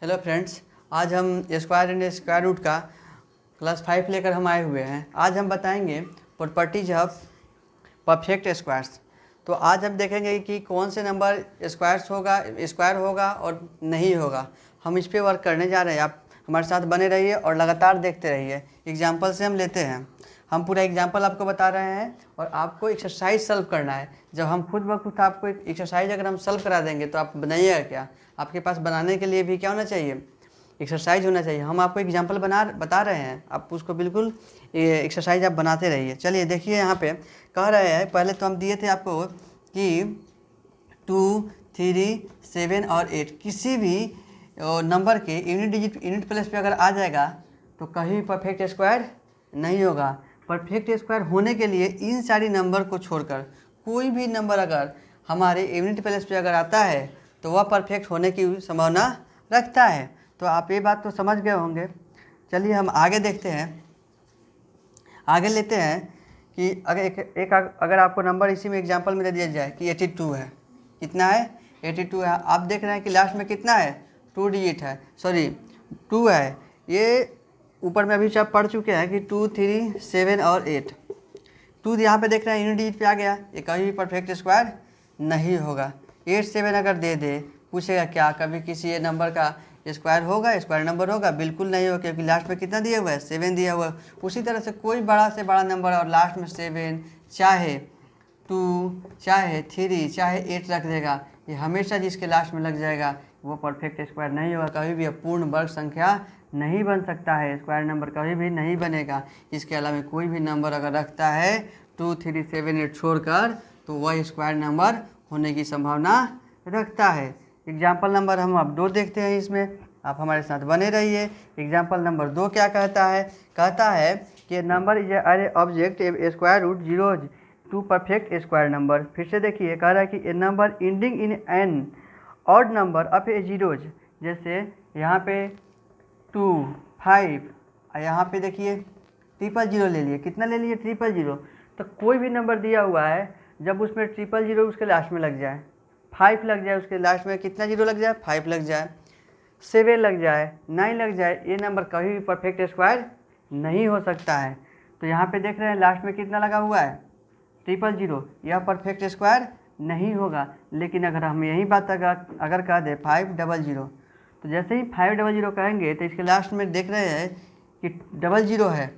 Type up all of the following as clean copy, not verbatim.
Hello friends, आज हम square and square root का क्लास 5 लेकर हम आए हुए हैं। आज हम बताएंगे प्रॉपर्टीज ऑफ परफेक्ट स्क्वायर्स। तो आज हम देखेंगे कि कौन से नंबर स्क्वायर होगा और नहीं होगा। हम इस पे वर्क करने जा रहे हैं। आप हमारे साथ बने रहिए और लगातार देखते रहिए। एग्जाम्पल से हम लेते हैं। हम पूरा एग्जाम्पल आपको बता रहे हैं और आपको एक्सरसाइज सॉल्व करना है। जब हम खुद ब खुद आपको एक एक्सरसाइज अगर हम सॉल्व करा देंगे तो आप बनाइएगा क्या? आपके पास बनाने के लिए भी क्या होना चाहिए? एक्सरसाइज होना चाहिए। हम आपको एग्जाम्पल बता रहे हैं, आप उसको बिल्कुल एक्सरसाइज आप बनाते रहिए। चलिए देखिए, यहाँ पे कह रहे हैं, पहले तो हम दिए थे आपको कि 2, 3, 7 और 8 किसी भी नंबर के यूनिट प्लेस पे अगर आ जाएगा तो कहीं भी परफेक्ट स्क्वायर नहीं होगा। परफेक्ट स्क्वायर होने के लिए इन सारी नंबर को छोड़कर कोई भी नंबर अगर हमारे यूनिट प्लेस पे अगर आता है तो वह परफेक्ट होने की संभावना रखता है। तो आप ये बात तो समझ गए होंगे। चलिए हम आगे देखते हैं। आगे लेते हैं कि अगर आपको नंबर इसी में एग्जांपल में दे दिया जाए कि 82 है। कितना है? 82 है। आप देख रहे हैं कि लास्ट में कितना है? 2 डिजिट है, सॉरी 2 है। ये ऊपर में अभी आप पढ़ चुके हैं कि 2, 3, 7 और 8। 2 यहाँ पे देख रहे हैं यूनिट डिजिट पे आ गया, ये कभी भी परफेक्ट स्क्वायर नहीं होगा। 8, 7 अगर दे दे, पूछेगा क्या कभी किसी ये नंबर का स्क्वायर होगा, स्क्वायर नंबर होगा? बिल्कुल नहीं होगा, क्योंकि लास्ट में कितना दिया हुआ है? 7 दिया हुआ है। उसी तरह से कोई बड़ा से बड़ा नंबर और लास्ट में 7, चाहे 2, चाहे 3, चाहे 8 रख देगा, ये हमेशा जिसके लास्ट में लग जाएगा वो परफेक्ट स्क्वायर नहीं होगा। कभी भी पूर्ण वर्ग संख्या नहीं बन सकता है, स्क्वायर नंबर कभी भी नहीं बनेगा। इसके अलावा कोई भी नंबर अगर रखता है 2, 3, 7, 8 छोड़कर, तो वह स्क्वायर नंबर होने की संभावना रखता है। एग्जाम्पल नंबर हम अब 2 देखते हैं। इसमें आप हमारे साथ बने रहिए। एग्जाम्पल नंबर 2 क्या कहता है? कहता है कि नंबर इज अरे object square root 0 to perfect square number. फिर से देखिए, कह रहा है कि ए नंबर इंडिंग in an odd number of a zeros. जैसे यहाँ पे 2, 5 और यहाँ पे देखिए 000 ले लिए। कितना ले लिए? 000। तो कोई भी नंबर दिया हुआ है, जब उसमें 000 उसके लास्ट में लग जाए, 5 लग जाए, उसके लास्ट में कितना जीरो लग जाए? 5 लग जाए, 7 लग जाए, 9 लग जाए, ये नंबर कभी भी परफेक्ट स्क्वायर नहीं हो सकता है। तो यहाँ पे देख रहे हैं लास्ट में कितना लगा हुआ है? 000। यह परफेक्ट स्क्वायर नहीं होगा। लेकिन अगर हम यही बात अगर कह दें 500, तो जैसे ही 500 कहेंगे तो इसके लास्ट में देख रहे हैं कि 00 है,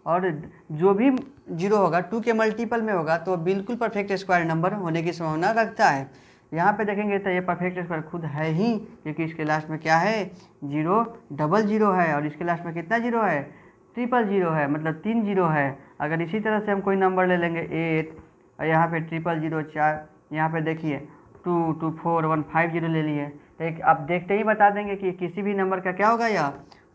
और जो भी जीरो होगा 2 के मल्टीपल में होगा तो बिल्कुल परफेक्ट स्क्वायर नंबर होने की संभावना रखता है। यहाँ पे देखेंगे तो ये परफेक्ट स्क्वायर खुद है ही, क्योंकि इसके लास्ट में क्या है? 000 है, और इसके लास्ट में कितना जीरो है? 000 है, मतलब 3 जीरो है। अगर इसी तरह से हम कोई नंबर ले लेंगे 8 और यहाँ पे 000 4, यहाँ पे देखिए 2, 2, 4, 1, 5 जीरो ले लिए, तो एक आप देखते ही बता देंगे कि किसी भी नंबर का क्या होगा? यह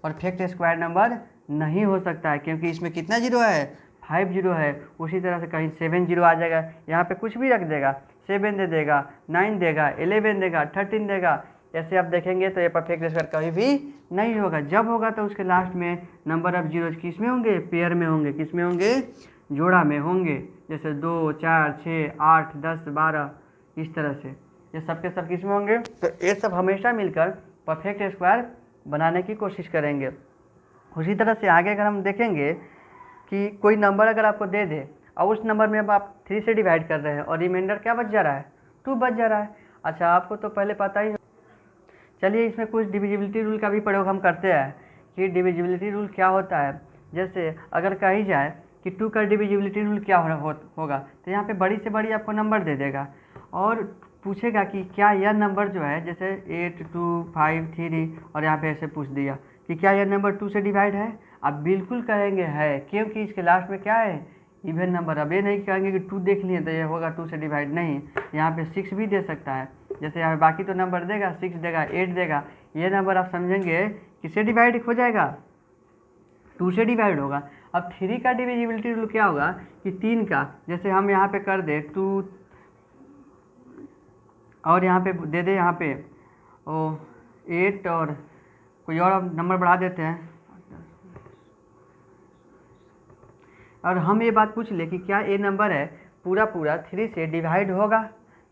परफेक्ट स्क्वायर नंबर नहीं हो सकता है, क्योंकि इसमें कितना जीरो है? 5 जीरो है। उसी तरह से कहीं 7 जीरो आ जाएगा, यहाँ पे कुछ भी रख देगा, 7 दे देगा, 9 देगा, 11 देगा, 13 देगा। ऐसे आप देखेंगे तो ये परफेक्ट स्क्वायर कभी भी नहीं होगा। जब होगा तो उसके लास्ट में नंबर ऑफ जीरोज किस में होंगे? पेयर में होंगे। किस में होंगे? जोड़ा में होंगे। जैसे 2, 4, 6, 8, 10, 12, इस तरह से ये सब के सब किस में होंगे? तो ये सब हमेशा मिलकर परफेक्ट स्क्वायर बनाने की कोशिश करेंगे। उसी तरह से आगे अगर हम देखेंगे कि कोई नंबर अगर आपको दे दे और उस नंबर में अब आप 3 से डिवाइड कर रहे हैं और रिमाइंडर क्या बच जा रहा है? 2 बच जा रहा है। अच्छा, आपको तो पहले पता ही। चलिए इसमें कुछ डिविजिबिलिटी रूल का भी प्रयोग हम करते हैं कि डिविजिबिलिटी रूल क्या होता है। जैसे अगर कही जाए कि 2 का डिविजिबिलिटी रूल क्या होगा, तो यहाँ पे बड़ी से बड़ी आपको नंबर दे देगा और पूछेगा कि क्या यह नंबर जो है, जैसे 8, 2, 5, 3, और यहाँ पे ऐसे पूछ दिया कि क्या यह नंबर 2 से डिवाइड है? आप बिल्कुल कहेंगे है, क्योंकि इसके लास्ट में क्या है? Even number. अब ये नहीं कहेंगे कि 2 देख लिए तो ये होगा 2 से डिवाइड, नहीं। यहाँ पे 6 भी दे सकता है। जैसे यहाँ बाकी तो नंबर देगा, 6 देगा, 8 देगा, ये नंबर आप समझेंगे किससे डिवाइड हो जाएगा? 2 से डिवाइड होगा। अब 3 का डिविजिबिलिटी रूल क्या होगा कि 3 का, जैसे हम यहाँ पे कर दे 2 और यहाँ पे दे दे यहाँ पे 8 और कोई और नंबर बढ़ा देते हैं, और हम ये बात पूछ ले कि क्या ये नंबर है पूरा 3 से डिवाइड होगा?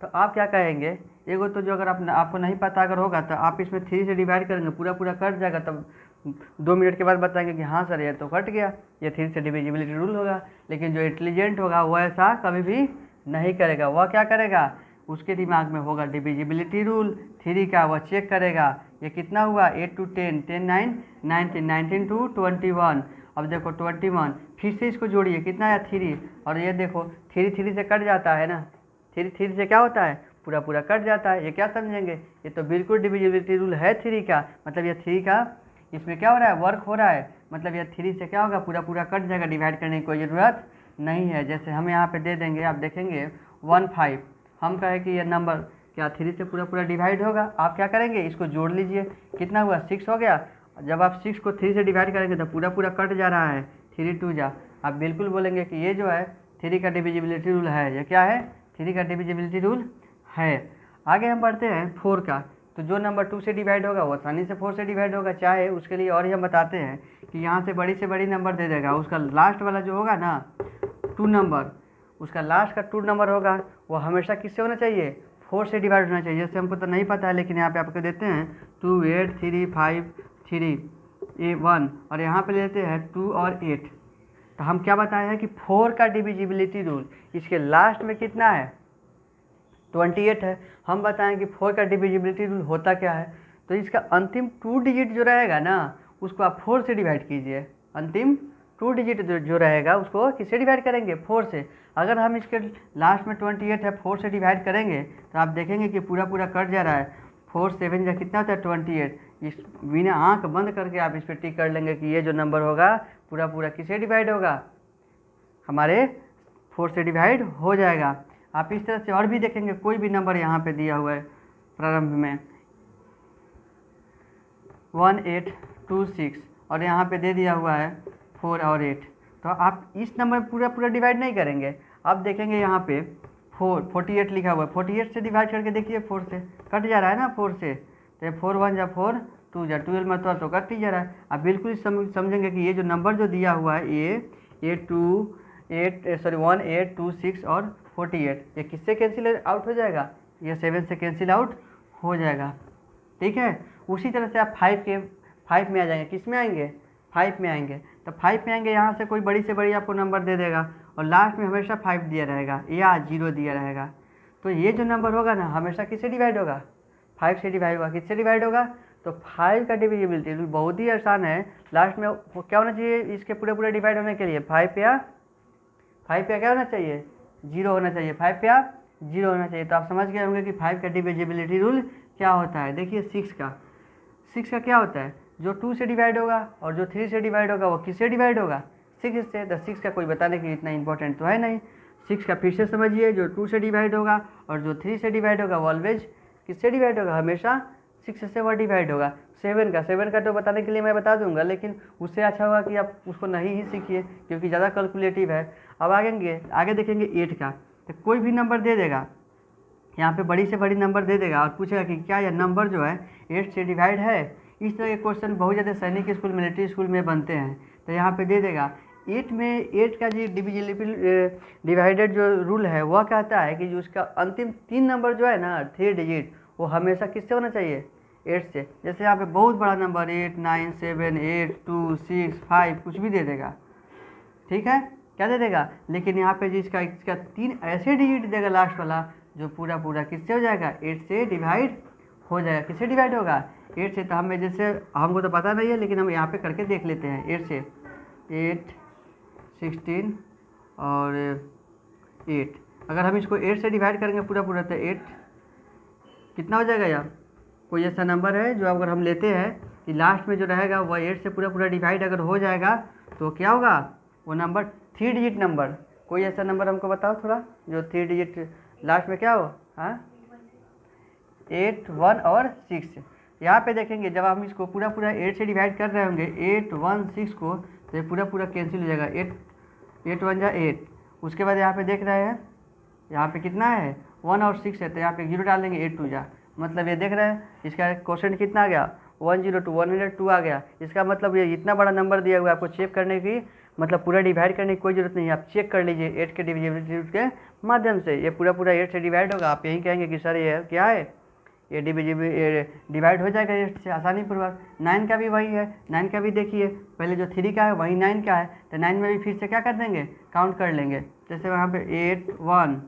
तो आप क्या कहेंगे, एगो तो जो अगर आपको नहीं पता अगर होगा तो आप इसमें 3 से डिवाइड करेंगे, पूरा पूरा कट जाएगा, तब 2 मिनट के बाद बताएंगे कि हाँ सर ये तो कट गया, ये 3 से डिविजिबिलिटी रूल होगा। लेकिन जो इंटेलिजेंट होगा वो ऐसा कभी भी नहीं करेगा। वह क्या करेगा, उसके दिमाग में होगा डिविजिबिलिटी रूल 3 का, वह चेक करेगा ये कितना हुआ, 8 to 10, 10 9 19, 19 to 21। अब देखो 21, फिर से इसको जोड़िए, कितना आया 3, और ये देखो 3 से कट जाता है ना, 3 से क्या होता है, पूरा पूरा कट जाता है। ये क्या समझेंगे, ये तो बिल्कुल डिविजिबिलिटी रूल है 3 का, मतलब ये 3 का इसमें क्या हो रहा है, वर्क हो रहा है, मतलब ये 3 से क्या होगा, पूरा पूरा कट जाएगा, डिवाइड करने की कोई ज़रूरत नहीं है। जैसे हम यहाँ पे दे देंगे, आप देखेंगे 15, हम कहें कि ये नंबर क्या 3 से पूरा पूरा डिवाइड होगा, आप क्या करेंगे, इसको जोड़ लीजिए, कितना हुआ 6 हो गया। जब आप 6 को 3 से डिवाइड करेंगे तो पूरा पूरा कट जा रहा है, 3 2 जा, आप बिल्कुल बोलेंगे कि ये जो है 3 का डिविजिबिलिटी रूल है। ये क्या है, 3 का डिविजिबिलिटी रूल है। आगे हम बढ़ते हैं 4 का, तो जो नंबर 2 से डिवाइड होगा वो आसानी से 4 से डिवाइड होगा। चाहे उसके लिए और ही हम बताते हैं कि यहाँ से बड़ी नंबर दे देगा, उसका लास्ट वाला जो होगा ना 2 नंबर, उसका लास्ट का 2 नंबर होगा वो हमेशा किससे होना चाहिए, 4 से डिवाइड होना चाहिए। जैसे हमको तो नहीं पता है, लेकिन यहाँ पे आपको देते हैं 2 8 3 5 3 1, और यहाँ पे लेते हैं 2 और 8, तो हम क्या बताए हैं कि 4 का डिविजिबिलिटी रूल इसके लास्ट में कितना है, 28 है। हम बताएं कि 4 का डिविजिबिलिटी रूल होता क्या है, तो इसका अंतिम 2 डिजिट जो रहेगा ना उसको आप 4 से डिवाइड कीजिए। अंतिम 2 डिजिट जो रहेगा उसको किससे डिवाइड करेंगे, 4 से। अगर हम इसके लास्ट में 28 है 4 से डिवाइड करेंगे तो आप देखेंगे कि पूरा पूरा कट जा रहा है, 4 7 या कितना होता है 28। इस बिना आँख बंद करके आप इस पर टिक कर लेंगे कि ये जो नंबर होगा पूरा पूरा किससे डिवाइड होगा, हमारे 4 से डिवाइड हो जाएगा। आप इस तरह से और भी देखेंगे, कोई भी नंबर यहाँ पे दिया हुआ है प्रारंभ में 1 8 2 6, और यहाँ पे दे दिया हुआ है 4 और 8, तो आप इस नंबर पूरा पूरा डिवाइड नहीं करेंगे। आप देखेंगे यहाँ पे 48 लिखा हुआ है, 48 से डिवाइड करके देखिए, 4 से कट जा रहा है ना, 4 से, तो 4 1 जा 4 2 जा 12 में तो कट ही जा रहा है। आप बिल्कुल समझेंगे कि ये जो नंबर जो दिया हुआ है ये 1 8 2 6 और 48, ये किससे कैंसिल आउट हो जाएगा, ये 7 से कैंसिल आउट हो जाएगा। ठीक है, उसी तरह से आप 5 में आ जाएंगे, किस में आएंगे, 5 में आएंगे। तो 5 में आएंगे, यहाँ से कोई बड़ी से बड़ी आपको नंबर दे देगा और लास्ट में हमेशा 5 दिया रहेगा या 0 दिया रहेगा। तो ये जो नंबर होगा ना हमेशा किससे डिवाइड होगा, 5 से डिवाइड होगा। किससे डिवाइड होगा, तो 5 का डिविजिबिलिटी बहुत ही आसान है। लास्ट में क्या होना चाहिए इसके पूरे पूरे डिवाइड होने के लिए, 5 पे क्या होना चाहिए, 0 होना चाहिए, 5 पे 0 होना चाहिए। तो आप समझ गए होंगे कि 5 का डिविजिबिलिटी रूल क्या होता है। देखिए 6 का क्या होता है, जो 2 से डिवाइड होगा और जो 3 से डिवाइड होगा वो किससे डिवाइड होगा, 6 से। तो 6 का कोई बताने की इतना इंपॉर्टेंट तो है नहीं। 6 का फिर से समझिए, जो 2 से डिवाइड होगा और जो 3 से डिवाइड होगा वो ऑलवेज किससे डिवाइड होगा, हमेशा 6 से वह डिवाइड होगा। 7 का तो बताने के लिए मैं बता दूंगा, लेकिन उससे अच्छा होगा कि आप उसको नहीं ही सीखिए क्योंकि ज़्यादा कैलकुलेटिव है। अब आगे देखेंगे 8 का, तो कोई भी नंबर दे देगा, यहाँ पे बड़ी से बड़ी नंबर दे देगा और पूछेगा कि क्या यह नंबर जो है 8 से डिवाइड है। इस तरह के क्वेश्चन बहुत ज़्यादा सैनिक स्कूल, मिलिट्री स्कूल में बनते हैं। तो यहाँ पे दे देगा 8 का जो डिवाइडेड जो रूल है वह कहता है कि जो उसका अंतिम 3 नंबर जो है ना 3 डिजिट, वो हमेशा किससे होना चाहिए, 8 से। जैसे यहाँ पे बहुत बड़ा नंबर 8 9 7 8 2 6 5 कुछ भी दे देगा, ठीक है, क्या दे देगा। लेकिन यहाँ पे जिसका इसका 3 ऐसे डिजिट देगा लास्ट वाला जो पूरा पूरा किससे हो जाएगा, 8 से डिवाइड हो जाएगा। किससे डिवाइड होगा, 8 से। तो हमें जैसे हमको तो पता नहीं है, लेकिन हम यहाँ पे करके देख लेते हैं। 8 से 8 16 और 8, अगर हम इसको 8 से डिवाइड करेंगे पूरा पूरा तो 8 कितना हो जाएगा यार, कोई ऐसा नंबर है जो अगर हम लेते हैं कि लास्ट में जो रहेगा वह 8 से पूरा पूरा डिवाइड अगर हो जाएगा तो क्या होगा, वो नंबर 3 डिजिट नंबर, कोई ऐसा नंबर हमको बताओ थोड़ा जो 3 डिजिट लास्ट में क्या हो। हाँ, 8 1 और 6। यहाँ पे देखेंगे जब हम इसको पूरा पूरा 8 से डिवाइड कर रहे होंगे 8 1 6 को, तो ये पूरा पूरा कैंसिल हो जाएगा, 8 1 जा 8। उसके बाद यहाँ पे देख रहे हैं यहाँ पे कितना है 1 और 6 है, तो यहाँ पे 0 डाल देंगे, 8 2 जा, मतलब ये देख रहे हैं इसका क्वेश्चन कितना आ गया 102 102 आ गया। इसका मतलब ये इतना बड़ा नंबर दिया हुआ है, आपको चेक करने की मतलब पूरा डिवाइड करने की कोई ज़रूरत नहीं है, आप चेक कर लीजिए 8 के डिविजिबिलिटी रूल के माध्यम से। ये पूरा 8 से डिवाइड होगा, आप यही कहेंगे कि सर ये क्या है, ये डिवाइड हो जाएगा 8 से आसानी पूर्वक। 9 का भी वही है, 9 का भी देखिए पहले जो 3 का है वही 9 का है, तो 9 में भी फिर से क्या कर देंगे, काउंट कर लेंगे। जैसे वहाँ पे 8 1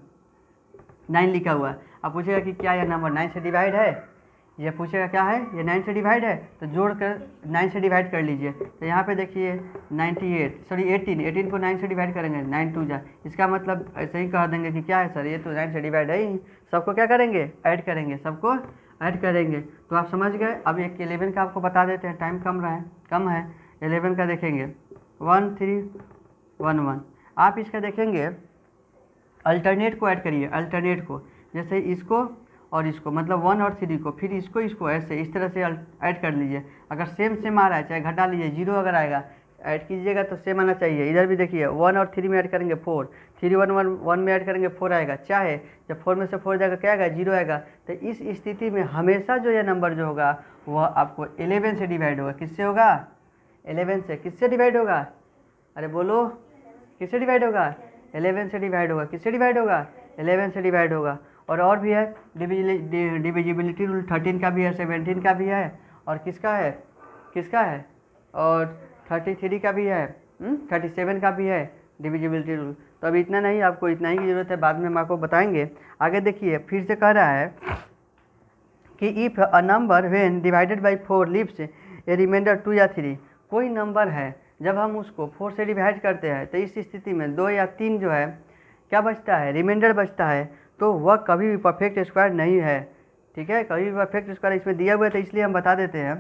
9 लिखा हुआ है, आप पूछेगा कि क्या यह नंबर 9 से डिवाइड है, ये पूछेगा क्या है, ये 9 से डिवाइड है, तो जोड़ कर 9 से डिवाइड कर लीजिए। तो यहाँ पे देखिए 18 को 9 से डिवाइड करेंगे, 9 2 जा, इसका मतलब ऐसे ही कह देंगे कि क्या है सर, ये तो 9 से डिवाइड है ही। सबको क्या करेंगे, ऐड करेंगे, सबको ऐड करेंगे। तो आप समझ गए। अब एक 11 का आपको बता देते हैं, टाइम कम है। 11 का देखेंगे 1 3 1 1, आप इसका देखेंगे अल्टरनेट को ऐड करिए, अल्टरनेट को, जैसे इसको और इसको, मतलब 1 और 3 को, फिर इसको ऐसे इस तरह से ऐड कर लीजिए। अगर सेम आ रहा है चाहे घटा लीजिए, 0 अगर आएगा ऐड कीजिएगा तो सेम आना चाहिए। इधर भी देखिए 1 और 3 में ऐड करेंगे 4, 3 1 1 1 में ऐड करेंगे 4 आएगा, चाहे जब 4 में से 4 जाएगा क्या आएगा, 0 आएगा। तो इस स्थिति में हमेशा जो ये नंबर जो होगा वह आपको 11 से डिवाइड होगा। किससे होगा, 11 से। किससे डिवाइड होगा, अरे बोलो, किससे डिवाइड होगा, 11 से डिवाइड होगा। किससे डिवाइड होगा, 11 से डिवाइड होगा। और भी है डिविजिबिलिटी रूल, 13 का भी है, 17 का भी है, और किसका है और 33 का भी है, 37 का भी है डिविजिबिलिटी रूल। तो अभी इतना नहीं, आपको इतना ही की ज़रूरत है, बाद में हम आपको बताएंगे। आगे देखिए फिर से कह रहा है कि if a number when divided by 4 leaves a remainder 2 या 3, कोई नंबर है जब हम उसको 4 से डिवाइड करते हैं तो इस स्थिति में 2 या 3 जो है क्या बचता है, रिमाइंडर बचता है, तो वह कभी भी परफेक्ट स्क्वायर नहीं है। ठीक है, कभी भी परफेक्ट स्क्वायर इसमें दिया हुआ है, तो इसलिए हम बता देते हैं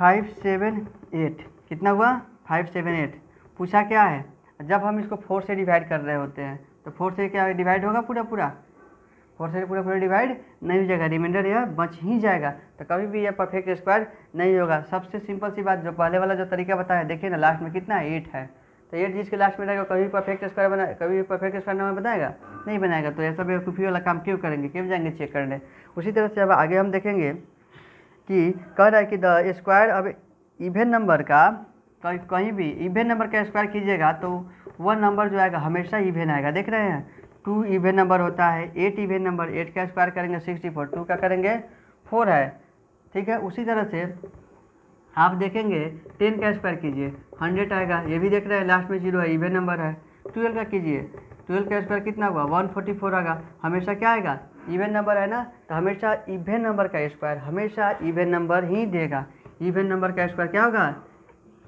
5 7 8। कितना हुआ, 5 7 8। पूछा क्या है, जब हम इसको 4 से डिवाइड कर रहे होते हैं तो 4 से क्या डिवाइड होगा, पूरा 4 से पूरा डिवाइड नहीं हो जाएगा, रिमाइंडर यह बच ही जाएगा। तो कभी भी यह परफेक्ट स्क्वायर नहीं होगा। सबसे सिंपल सी बात, जो पहले वाला जो तरीका बताया, देखिए ना लास्ट में कितना 8 है, तो 8 जिसके लास्ट में रहेगा कभी परफेक्ट स्क्वायर कभी परफेक्ट स्क्वायर नंबर बनाएगा, नहीं बनाएगा। तो ऐसा बेवकूफ़ी वाला काम क्यों करेंगे, क्यों जाएंगे चेक करने। उसी तरह से अब आगे हम देखेंगे कि कह रहा है कि द स्क्वायर अब इवन नंबर का, कहीं भी इवन नंबर का स्क्वायर कीजिएगा तो वह नंबर जो आएगा हमेशा इवन आएगा। देख रहे हैं 2 इवन नंबर होता है, 8 इवन नंबर, 8 का स्क्वायर करेंगे 64, 2 का करेंगे 4 है। ठीक है, उसी तरह से आप देखेंगे 10 का स्क्वायर कीजिए 100 आएगा, ये भी देख रहे हैं लास्ट में 0 है, इवन नंबर है। 12 का कीजिए, 12 का स्क्वायर कितना हुआ, 144 आएगा, हमेशा क्या आएगा, इवन नंबर है ना, तो हमेशा इवन नंबर का स्क्वायर हमेशा इवन नंबर ही देगा। इवन नंबर का स्क्वायर क्या होगा,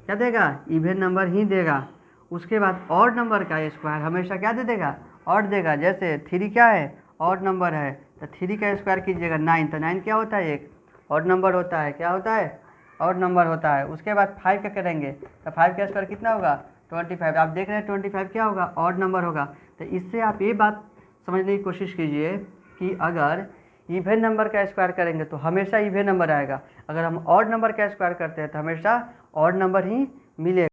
क्या देगा, इवन नंबर ही देगा। उसके बाद ऑड नंबर का स्क्वायर हमेशा क्या दे देगा, ऑड देगा। जैसे 3 क्या है, ऑड नंबर है, तो 3 का स्क्वायर कीजिएगा 9, तो 9 क्या होता है, एक ऑड नंबर होता है। क्या होता है, ऑड नंबर होता है। उसके बाद 5 का करेंगे तो 5 का स्क्वायर कितना होगा, 25। आप देख रहे हैं 25 क्या होगा, ऑड नंबर होगा। तो इससे आप ये बात समझने की कोशिश कीजिए कि अगर इवन नंबर का स्क्वायर करेंगे तो हमेशा इवन नंबर आएगा, अगर हम ऑड नंबर का स्क्वायर करते हैं तो हमेशा ऑड नंबर ही मिलेगा।